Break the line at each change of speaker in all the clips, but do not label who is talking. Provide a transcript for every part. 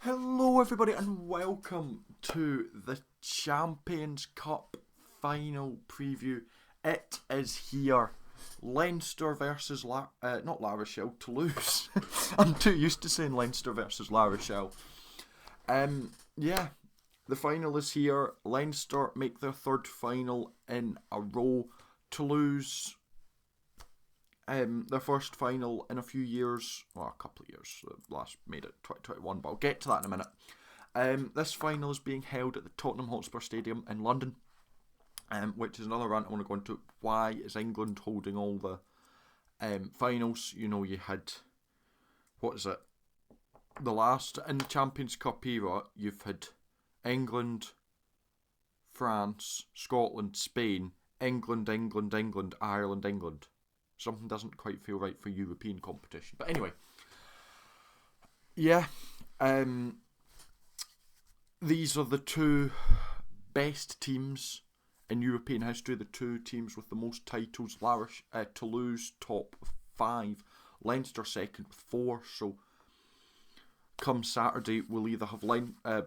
Hello, everybody, and welcome to the Champions Cup final preview. It is here. Leinster versus not La Rochelle, Toulouse. I'm too used to saying Leinster versus La Rochelle. Yeah, the final is here. Leinster make their third final in a row. Toulouse, their first final in a few years, well, a couple of years. Last made it 2021, but I'll get to that in a minute. This final is being held at the Tottenham Hotspur Stadium in London, which is another rant I want to go into. Why is England holding all the finals? You know, you had, what is it? The last, in the Champions Cup era, you've had England, France, Scotland, Spain, England, Ireland, England. Something doesn't quite feel right for European competition. But anyway, yeah, these are the two best teams in European history, the two teams with the most titles. Toulouse top 5, Leinster second with 4. So come Saturday, we'll either have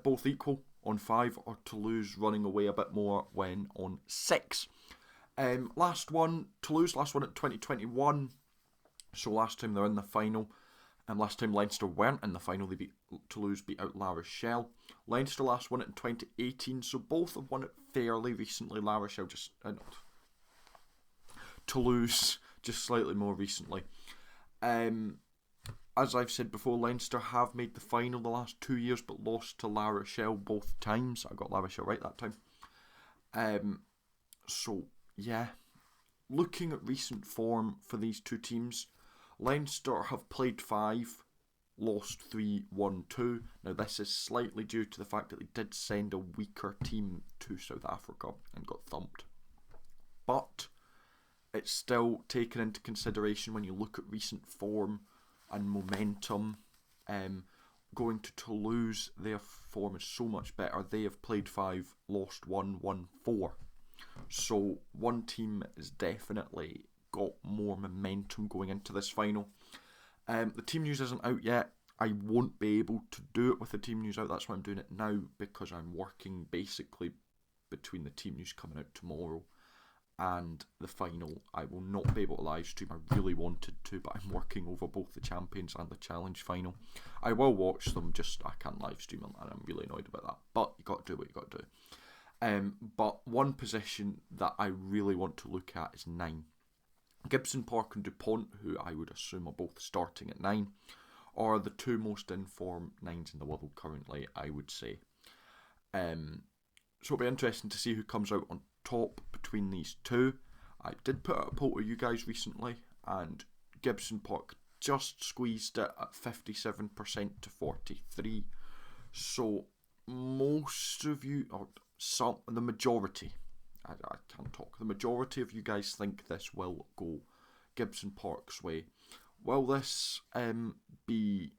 both equal on 5 or Toulouse running away a bit more when on 6. Toulouse last one at 2021. So last time they're in the final. And last time Leinster weren't in the final, Toulouse beat out La Rochelle. Leinster last won it in 2018, so both have won it fairly recently. La Rochelle Toulouse just slightly more recently. As I've said before, Leinster have made the final the last 2 years, but lost to La Rochelle both times. I got La Rochelle right that time. So yeah, looking at recent form for these two teams, Leinster have played 5, lost 3, won 2. Now this is slightly due to the fact that they did send a weaker team to South Africa and got thumped. But it's still taken into consideration when you look at recent form and momentum. Going to Toulouse, their form is so much better. They have played 5, lost 1, won 4. So one team is definitely got more momentum going into this final. The team news isn't out yet. I won't be able to do it with the team news out. That's why I'm doing it now, because I'm working basically between the team news coming out tomorrow and the final. I will not be able to live stream. I really wanted to, but I'm working over both the Champions and the Challenge final. I will watch them, just I can't live stream them, and I'm really annoyed about that. But you got to do what you got to do. But one position that I really want to look at is 9. Gibson Park and DuPont, who I would assume are both starting at 9, are the two most informed 9s in the world currently, I would say. So it'll be interesting to see who comes out on top between these two. I did put out a poll to you guys recently, and Gibson Park just squeezed it at 57% to 43%. So most of you, or the majority, I can't talk. The majority of you guys think this will go Gibson Park's way. Will this be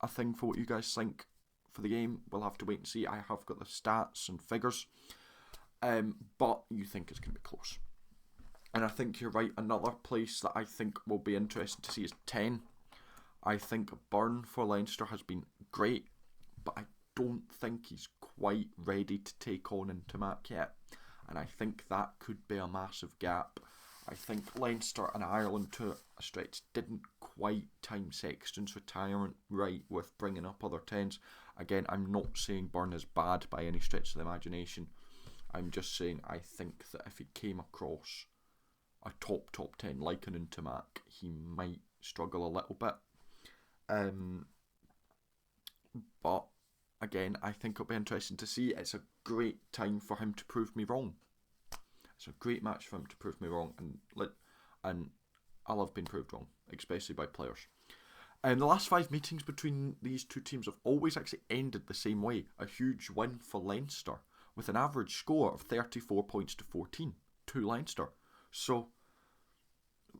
a thing for what you guys think for the game? We'll have to wait and see. I have got the stats and figures. But you think it's going to be close. And I think you're right. Another place that I think will be interesting to see is 10. I think Byrne for Leinster has been great, but I don't think he's quite ready to take on Intimac yet. And I think that could be a massive gap. I think Leinster and Ireland, to a stretch, didn't quite time Sexton's retirement right with bringing up other 10s. Again, I'm not saying Byrne is bad by any stretch of the imagination. I'm just saying I think that if he came across a top 10 like an Intimac, he might struggle a little bit. But again, I think it'll be interesting to see. It's a great time for him to prove me wrong. It's a great match for him to prove me wrong, and I love being proved wrong, especially by players. And the last 5 meetings between these two teams have always actually ended the same way. A huge win for Leinster, with an average score of 34 points to 14 to Leinster. So,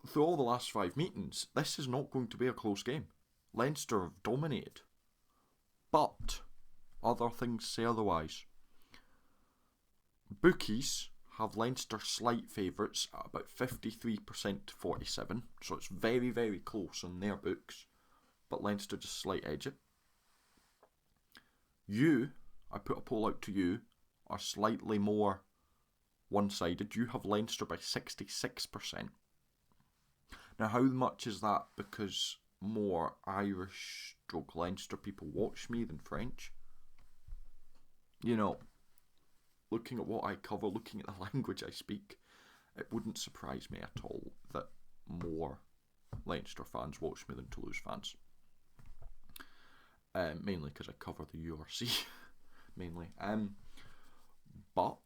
through all the last 5 meetings, this is not going to be a close game. Leinster have dominated. But other things say otherwise. Bookies have Leinster slight favourites at about 53% to 47%, so it's very, very close on their books, but Leinster just slight edge it. I put a poll out to you, are slightly more one-sided. You have Leinster by 66%. Now, how much is that because more Irish stroke Leinster people watch me than French? You know, looking at what I cover, looking at the language I speak, it wouldn't surprise me at all that more Leinster fans watch me than Toulouse fans. Mainly because I cover the URC, mainly. But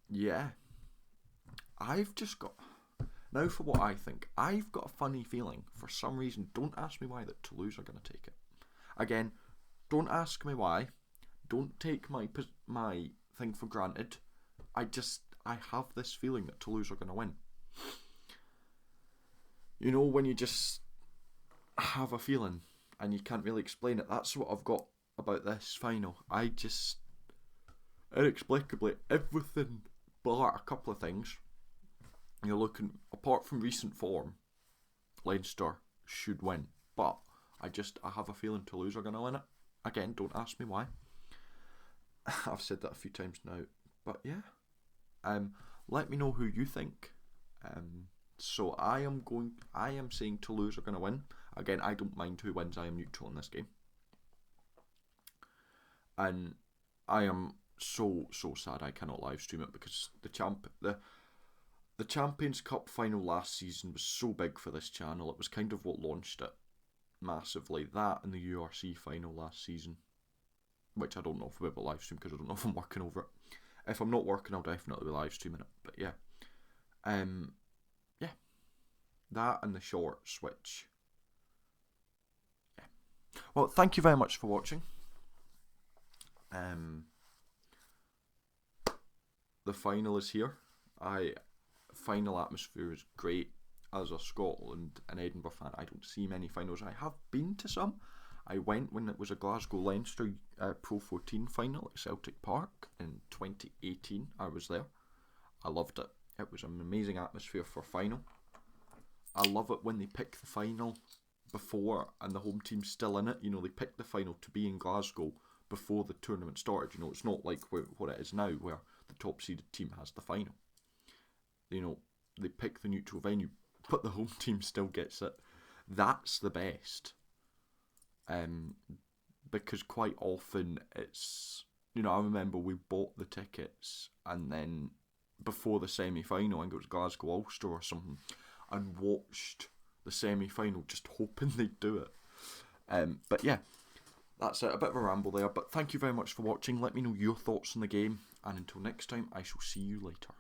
yeah, I've just got, now for what I think, I've got a funny feeling, for some reason, don't ask me why, that Toulouse are going to take it. Again, don't ask me why, don't take my thing for granted, I have this feeling that Toulouse are going to win. You know, when you just have a feeling and you can't really explain it, that's what I've got about this final. I just, inexplicably, everything bar a couple of things, you're looking, apart from recent form, Leinster should win. But I have a feeling Toulouse are going to win it. Again, don't ask me why. I've said that a few times now. But yeah. Let me know who you think. So I am saying Toulouse are going to win. Again, I don't mind who wins. I am neutral in this game. And I am so sad I cannot live stream it because the Champions Cup final last season was so big for this channel. It was kind of what launched it massively. That and the URC final last season, which I don't know if I'll be able to live stream because I don't know if I'm working over it. If I'm not working, I'll definitely be live streaming it. But yeah, yeah, that and the shorts, which, yeah. Well, thank you very much for watching. The final is here. Final atmosphere is great. As a Scotland and Edinburgh fan, I don't see many finals. I have been to some. I went when it was a Glasgow Leinster Pro 14 final at Celtic Park in 2018. I was there. I loved it. It was an amazing atmosphere for final. I love it when they pick the final before and the home team's still in it. You know, they pick the final to be in Glasgow before the tournament started. You know, it's not like what it is now where the top seeded team has the final. You know, they pick the neutral venue, but the home team still gets it. That's the best. Because quite often it's, you know, I remember we bought the tickets and then before the semi-final, I think it was Glasgow Ulster or something, and watched the semi-final just hoping they'd do it. But yeah, that's it. A bit of a ramble there, but thank you very much for watching. Let me know your thoughts on the game, and until next time, I shall see you later.